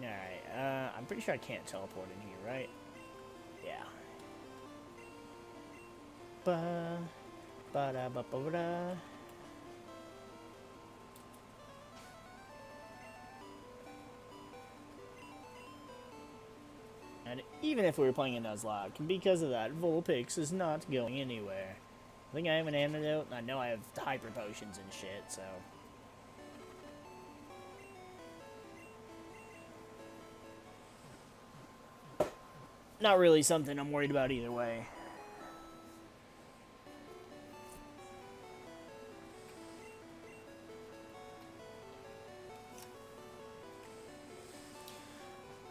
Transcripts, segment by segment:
Alright, I'm pretty sure I can't teleport in here, right? Yeah. Ba ba da ba ba da. And even if we were playing in Nuzlocke, because of that, Vulpix is not going anywhere. I think I have an antidote, and I know I have hyper potions and shit, so... Not really something I'm worried about either way.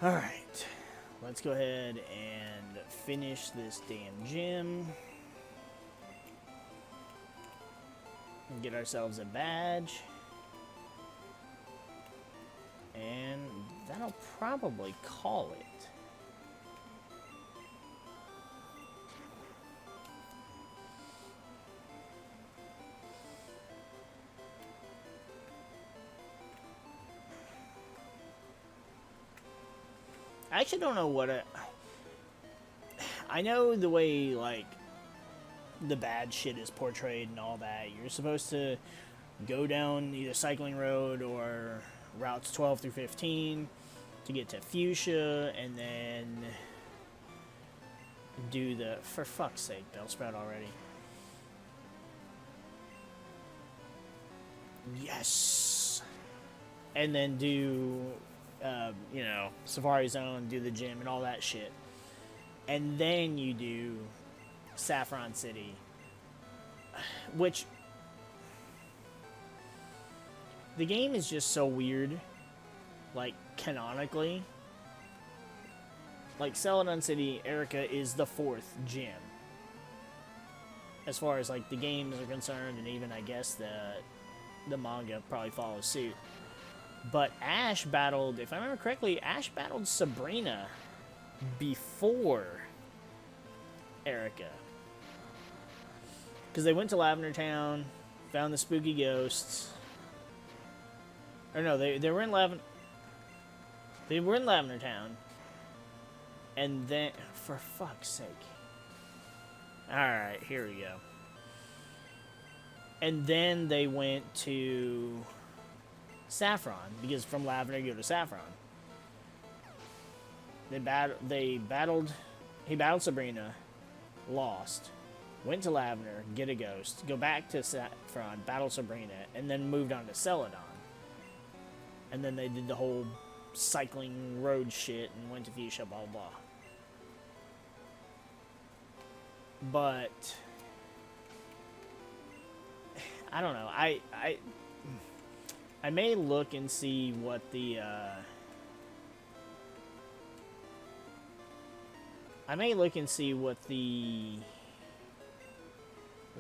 Alright. Let's go ahead and finish this damn gym. And get ourselves a badge. And that'll probably call it. I actually don't know what I know the way, like, the bad shit is portrayed and all that. You're supposed to go down either Cycling Road or routes 12 through 15 to get to Fuchsia, and then do the... For fuck's sake, Bellsprout already. Yes! And then do... you know, Safari Zone, do the gym and all that shit. And then you do Saffron City. Which... The game is just so weird. Like, canonically. Like, Celadon City, Erica is the 4th gym. As far as, like, the games are concerned, and even, I guess, the manga probably follows suit. But Ash battled, if I remember correctly, Ash battled Sabrina before Erica. Because they went to Lavender Town, found the spooky ghosts. Or no, they were in Lavender Town. And then, for fuck's sake. Alright, here we go. And then they went to Saffron, because from Lavender you go to Saffron. He battled Sabrina, lost, went to Lavender, get a ghost, go back to Saffron, battle Sabrina, and then moved on to Celadon. And then they did the whole cycling road shit and went to Fuchsia, blah blah blah. But I don't know. I may look and see what the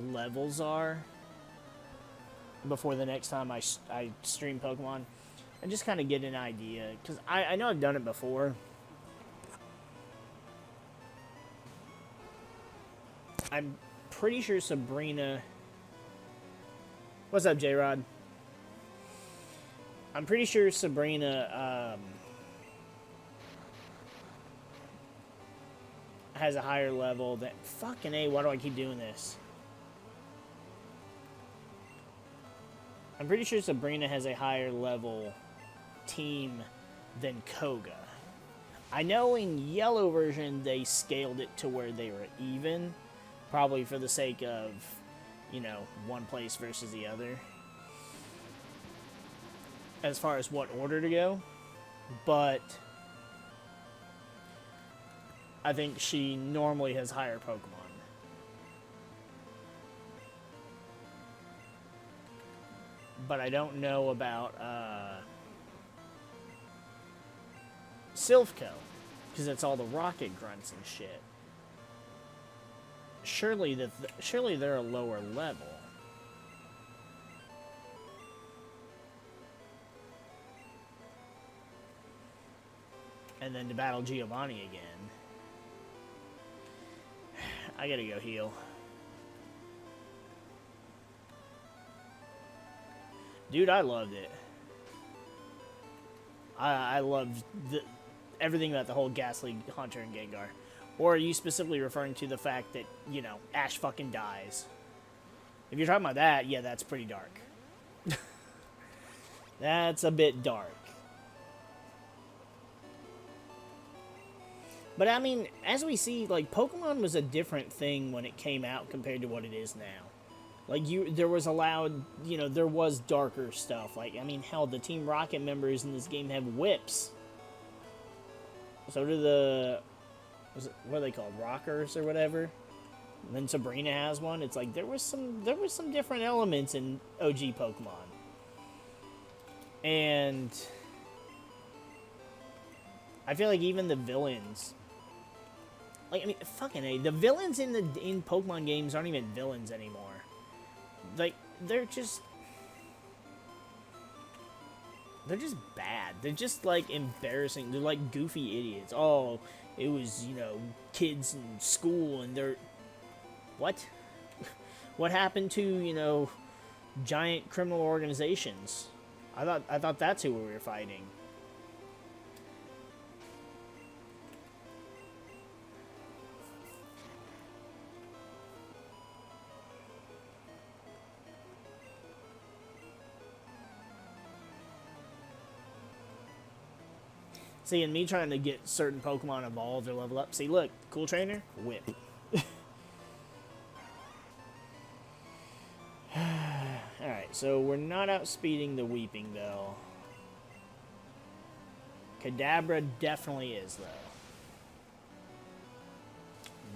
levels are before the next time I stream Pokemon, and just kind of get an idea, because I know I've done it before. I'm pretty sure Sabrina... What's up, J-Rod? I'm pretty sure Sabrina has a higher level than... Fucking A, why do I keep doing this? I'm pretty sure Sabrina has a higher level team than Koga. I know in Yellow version they scaled it to where they were even, probably for the sake of, you know, one place versus the other, as far as what order to go. But I think she normally has higher Pokemon. But I don't know about Silphco, because it's all the rocket grunts and shit. Surely they're a lower level. And then to battle Giovanni again. I gotta go heal. Dude, I loved it. I loved everything about the whole Ghastly Hunter and Gengar. Or are you specifically referring to the fact that, you know, Ash fucking dies? If you're talking about that, yeah, that's pretty dark. That's a bit dark. But I mean, as we see, like, Pokemon was a different thing when it came out compared to what it is now. Like, there was allowed, you know, there was darker stuff. Like, I mean, hell, the Team Rocket members in this game have whips. So do the, what are they called, Rockers or whatever? And then Sabrina has one. It's like, there was some different elements in OG Pokemon. And I feel like even the villains, like, I mean, fucking A, the villains in Pokemon games aren't even villains anymore. Like, they're just bad. They're just, like, embarrassing. They're like goofy idiots. Oh, it was, you know, kids in school and they're, what? What happened to, you know, giant criminal organizations? I thought that's who we were fighting. See, and me trying to get certain Pokemon evolved or level up. See, look, cool trainer, whip. Alright, so we're not outspeeding the Weeping, though. Kadabra definitely is, though.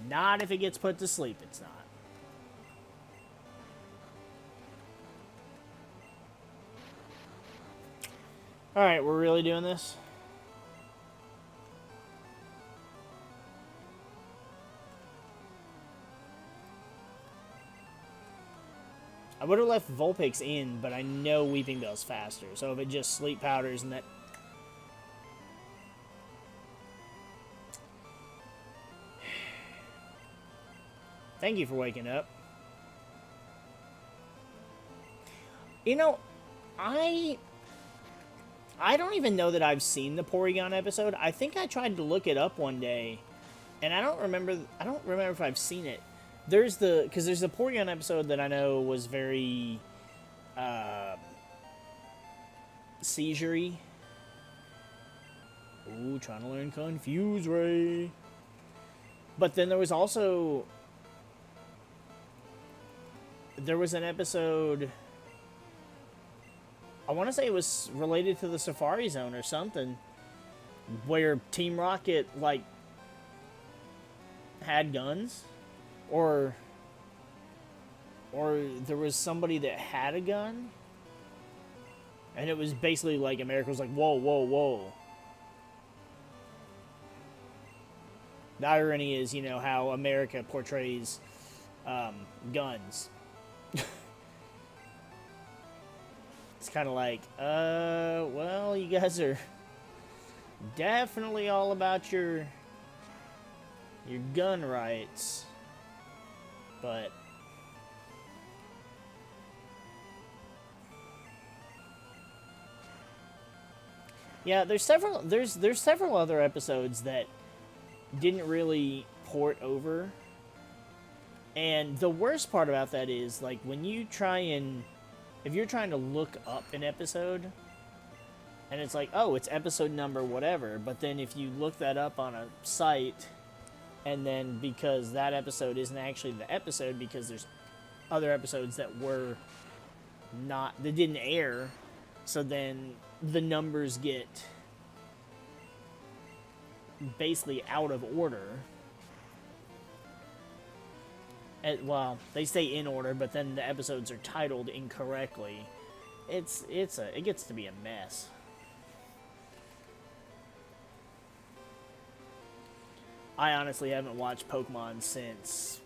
Not if it gets put to sleep, it's not. Alright, we're really doing this? I would have left Vulpix in, but I know Weeping Bell's faster. So if it just sleep powders and that... Thank you for waking up. You know, I don't even know that I've seen the Porygon episode. I think I tried to look it up one day, and I don't remember if I've seen it. Because there's a Porygon episode that I know was very seizure-y. Ooh, trying to learn Confuse Ray. But then there was also an episode, I want to say it was related to the Safari Zone or something, where Team Rocket, like, had guns. Or there was somebody that had a gun, and it was basically like America was like, whoa, whoa, whoa. The irony is, you know, how America portrays guns. It's kind of like, well, you guys are definitely all about your gun rights. But yeah, there's several other episodes that didn't really port over. And the worst part about that is, like, when you if you're trying to look up an episode and it's like, oh, it's episode number whatever, but then if you look that up on a site, and then because that episode isn't actually the episode because there's other episodes that didn't air, so then the numbers get basically out of order. Well, they stay in order, but then the episodes are titled incorrectly. It gets to be a mess. I honestly haven't watched Pokemon since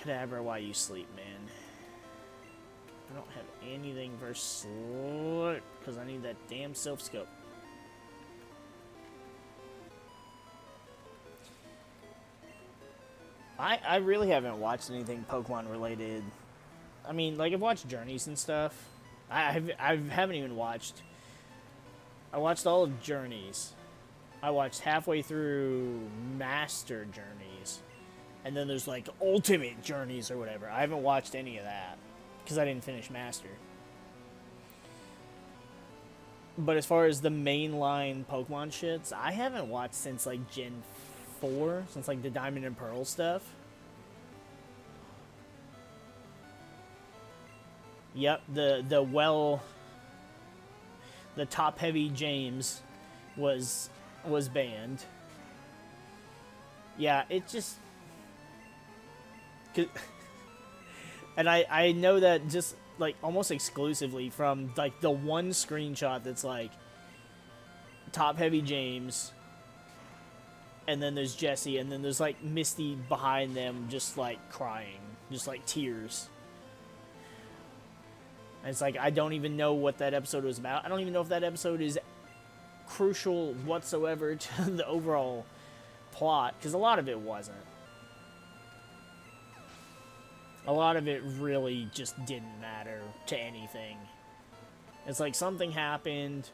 Kadabra, why you sleep, man? I don't have anything for Slurp because I need that damn Silph Scope. I really haven't watched anything Pokemon related. I mean, like, I've watched Journeys and stuff, I haven't even watched. I watched all of Journeys. I watched halfway through Master Journeys, and then there's like Ultimate Journeys or whatever. I haven't watched any of that because I didn't finish Master. But as far as the mainline Pokemon shits, I haven't watched since like Gen 4, since like the Diamond and Pearl stuff. Yep, the top heavy James was banned. Yeah, it just and I know that just like almost exclusively from like the one screenshot that's like top heavy James, and then there's Jesse, and then there's like Misty behind them just like crying, just like tears. And it's like, I don't even know what that episode was about. I don't even know if that episode is crucial whatsoever to the overall plot, because a lot of it wasn't. A lot of it really just didn't matter to anything. It's like something happened,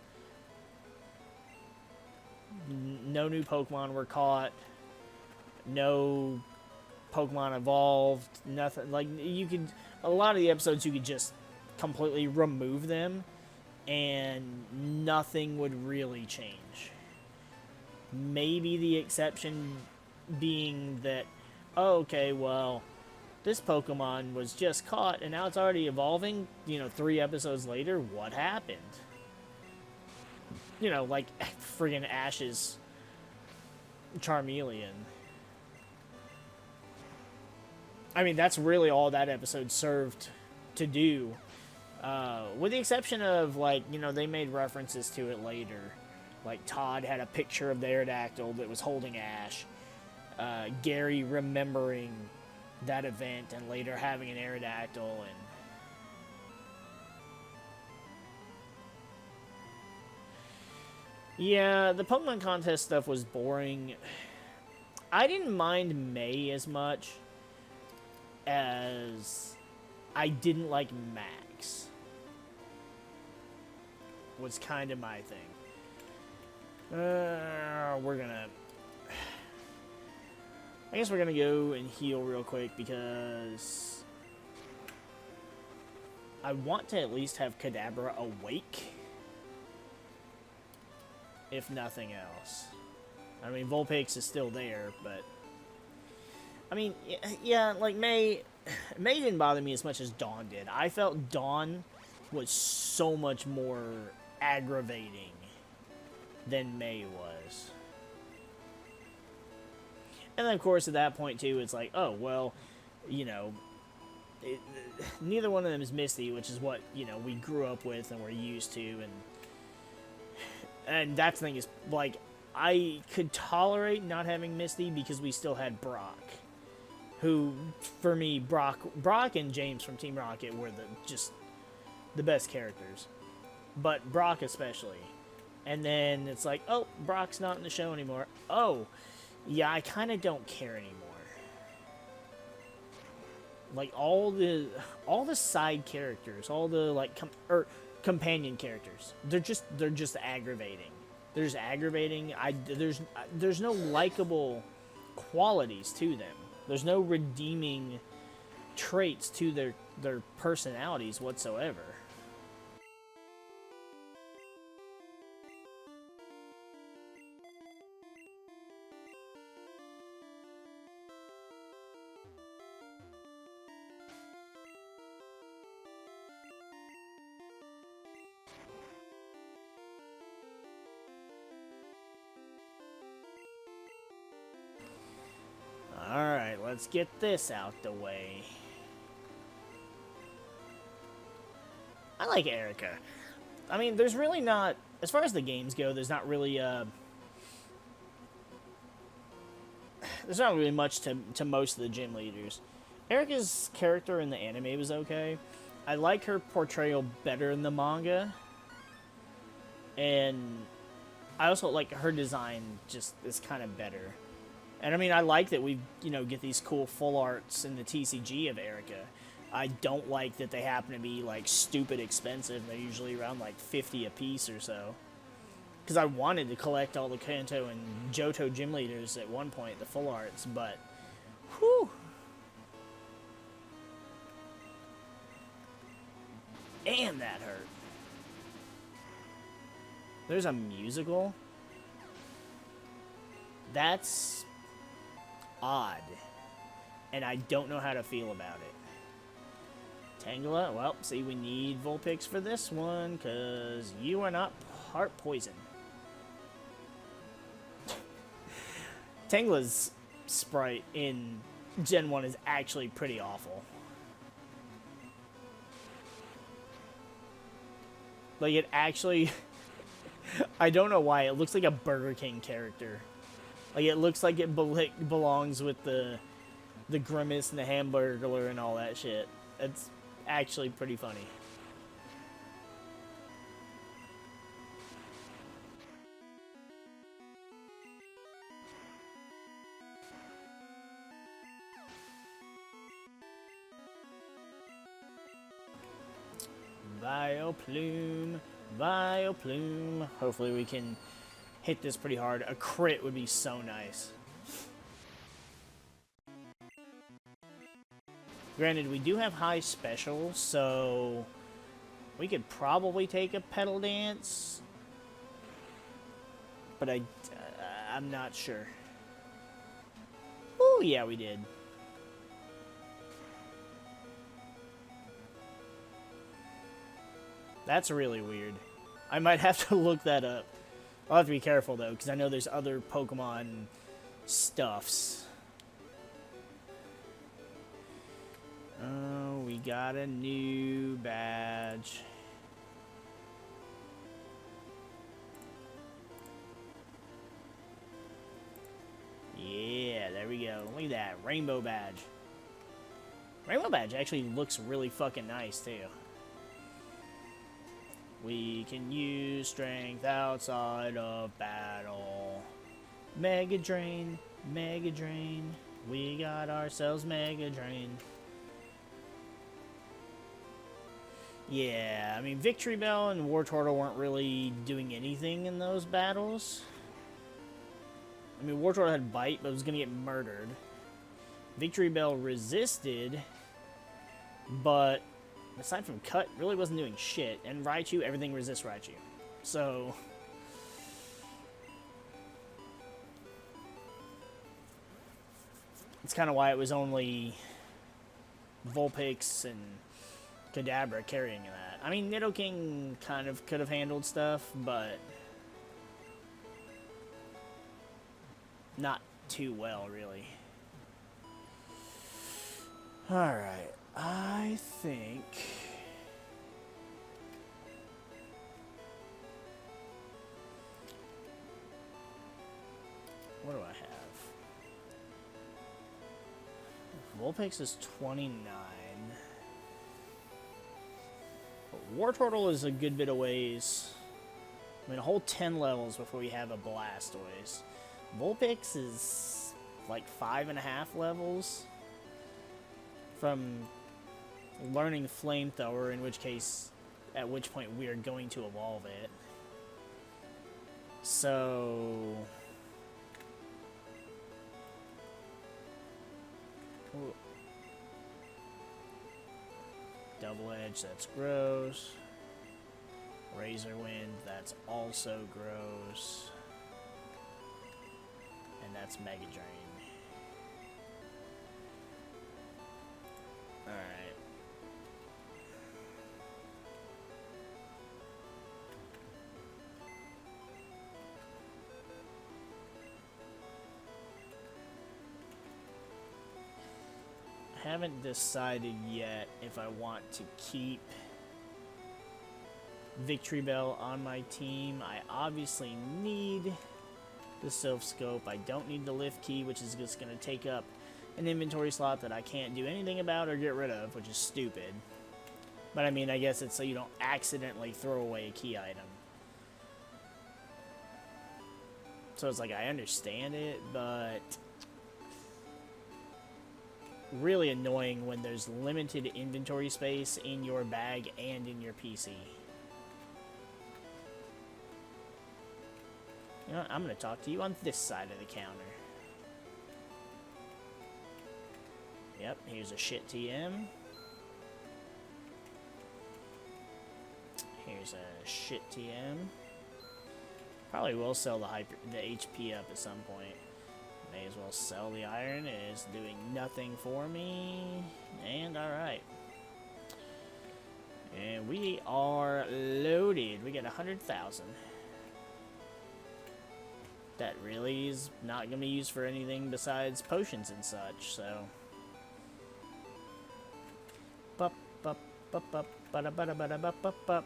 no new Pokemon were caught, no Pokemon evolved, nothing. Like, you could, a lot of the episodes you could just completely remove them and nothing would really change. Maybe the exception being that, oh, okay, well, this Pokemon was just caught and now it's already evolving, 3 episodes later. What happened? Like friggin' Ash's Charmeleon. I mean, that's really all that episode served to do. With the exception of, like, they made references to it later. Like, Todd had a picture of the Aerodactyl that was holding Ash. Gary remembering that event and later having an Aerodactyl, and yeah, the Pokemon contest stuff was boring. I didn't mind May as much as I didn't like Max. Was kind of my thing. I guess we're gonna go and heal real quick because I want to at least have Kadabra awake, if nothing else. I mean, Vulpix is still there, but I mean, yeah, like May didn't bother me as much as Dawn did. I felt Dawn was so much more aggravating than May was. And then, of course, at that point, too, it's like, oh, well, neither one of them is Misty, which is what, we grew up with and we're used to. And that's the thing is, like, I could tolerate not having Misty because we still had Brock. Who, for me, Brock and James from Team Rocket were just the best characters. But Brock especially. And then it's like, oh, Brock's not in the show anymore. Oh, yeah, I kind of don't care anymore. Like, all the side characters, all the, like, companion characters, they're just aggravating. They're just aggravating. There's no likable qualities to them. There's no redeeming traits to their personalities whatsoever. Alright, let's get this out the way. I like Erica. I mean, there's really not, as far as the games go, there's not really much to most of the gym leaders. Erica's character in the anime was okay. I like her portrayal better in the manga. And I also like her design just is kind of better. And I mean, I like that we, get these cool full arts in the TCG of Erica. I don't like that they happen to be, like, stupid expensive. They're usually around, like, 50 a piece or so. Because I wanted to collect all the Kanto and Johto gym leaders at one point, the full arts, but... Whew! Damn, that hurt. There's a musical? That's... odd. And I don't know how to feel about it. Tangela, well, see, we need Vulpix for this one, because you are not heart poison. Tangela's sprite in Gen 1 is actually pretty awful. Like, it actually... I don't know why, it looks like a Burger King character. Like, it looks like it belongs with the Grimace and the Hamburglar and all that shit. It's actually pretty funny. Vileplume, Vileplume. Hopefully we can hit this pretty hard. A crit would be so nice. Granted, we do have high special, so we could probably take a Petal Dance, but I'm not sure. Oh, yeah, we did. That's really weird. I might have to look that up. I'll have to be careful, though, because I know there's other Pokemon stuffs. Oh, we got a new badge. Yeah, there we go. Look at that. Rainbow badge. Rainbow badge actually looks really fucking nice, too. We can use strength outside of battle. Mega Drain, Mega Drain. We got ourselves Mega Drain. Yeah, I mean, Victory Bell and Wartortle weren't really doing anything in those battles. I mean, Wartortle had Bite, but was going to get murdered. Victory Bell resisted, but aside from Cut, really wasn't doing shit. And Raichu, everything resists Raichu. So... it's kind of why it was only Vulpix and Kadabra carrying that. I mean, Nidoking kind of could have handled stuff, but not too well, really. Alright, I think... what do I have? Vulpix is 29. Wartortle is a good bit of ways. I mean, a whole 10 levels before we have a Blastoise. Vulpix is like 5.5 levels from learning Flamethrower, in which case, at which point we are going to evolve it. So... ooh. Double Edge, that's gross. Razor Wind, that's also gross. And that's Mega Drain. Alright. I haven't decided yet if I want to keep Victory Bell on my team. I obviously need the Sylph Scope. I don't need the Lift Key, which is just going to take up an inventory slot that I can't do anything about or get rid of, which is stupid. But I mean, I guess it's so you don't accidentally throw away a key item. So it's like, I understand it, but... really annoying when there's limited inventory space in your bag and in your PC. You know what? I'm going to talk to you on this side of the counter. Yep, here's a shit TM. Here's a shit TM. Probably will sell the HP up at some point. May as well sell the iron. It is doing nothing for me. And alright. And we are loaded. We got 100,000. That really is not going to be used for anything besides potions and such, so. Bup, bup, bup, bup, bada, bada, bada, bup, bup, bup.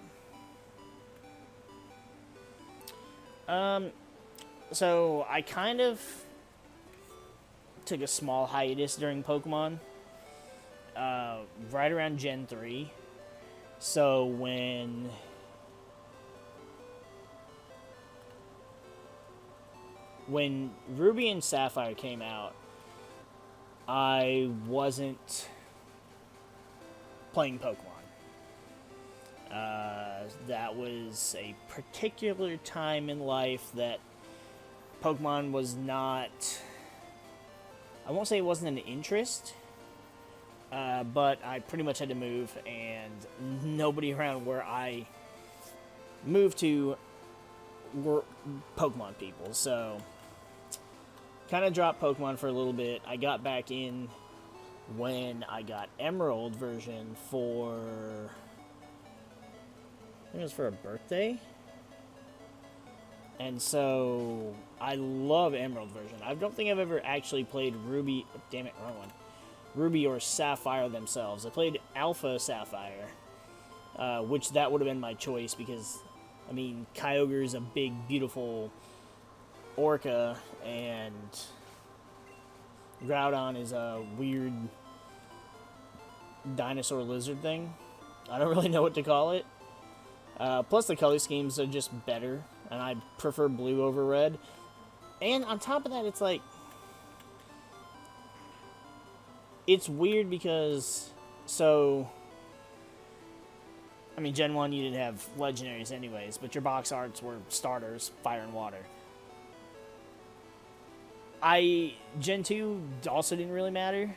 So I kind of took a small hiatus during Pokemon, right around Gen 3. So when Ruby and Sapphire came out, I wasn't playing Pokemon. That was a particular time in life that Pokemon was not, I won't say it wasn't an interest, but I pretty much had to move, and nobody around where I moved to were Pokemon people, so kind of dropped Pokemon for a little bit. I got back in when I got Emerald version for, I think it was for a birthday. And so I love Emerald version. I don't think I've ever actually played Ruby, damn it, wrong one. Ruby or Sapphire themselves. I played Alpha Sapphire, which that would have been my choice because, I mean, Kyogre is a big, beautiful orca, and Groudon is a weird dinosaur lizard thing. I don't really know what to call it. Plus the color schemes are just better, and I prefer blue over red. And on top of that, it's like, it's weird because, so, I mean, Gen 1 you didn't have legendaries anyways, but your box arts were starters, fire and water. Gen 2 also didn't really matter,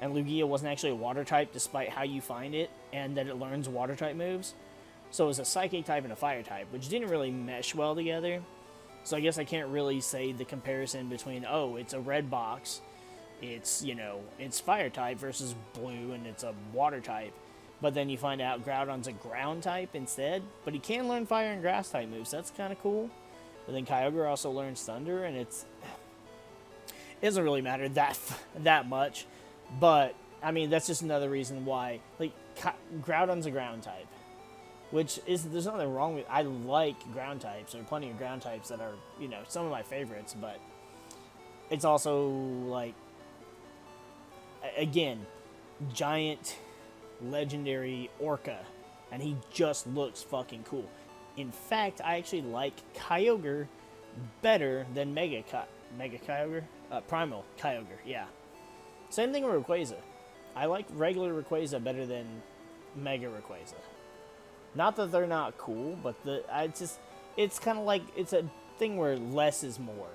and Lugia wasn't actually a water type despite how you find it, and that it learns water type moves. So it was a psychic type and a fire type, which didn't really mesh well together. So I guess I can't really say the comparison between, oh, it's a red box, it's, you know, it's fire type versus blue, and it's a water type. But then you find out Groudon's a ground type instead, but he can learn fire and grass type moves. That's kind of cool. But then Kyogre also learns thunder, and it doesn't really matter that much. But, I mean, that's just another reason why, like, Groudon's a ground type. Which is, there's nothing wrong with, I like ground types. There are plenty of ground types that are, you know, some of my favorites, but it's also, like, again, giant, legendary orca, and he just looks fucking cool. In fact, I actually like Kyogre better than Mega Kyogre? Primal Kyogre, yeah. Same thing with Rayquaza. I like regular Rayquaza better than Mega Rayquaza. Not that they're not cool, but it's kind of like, it's a thing where less is more.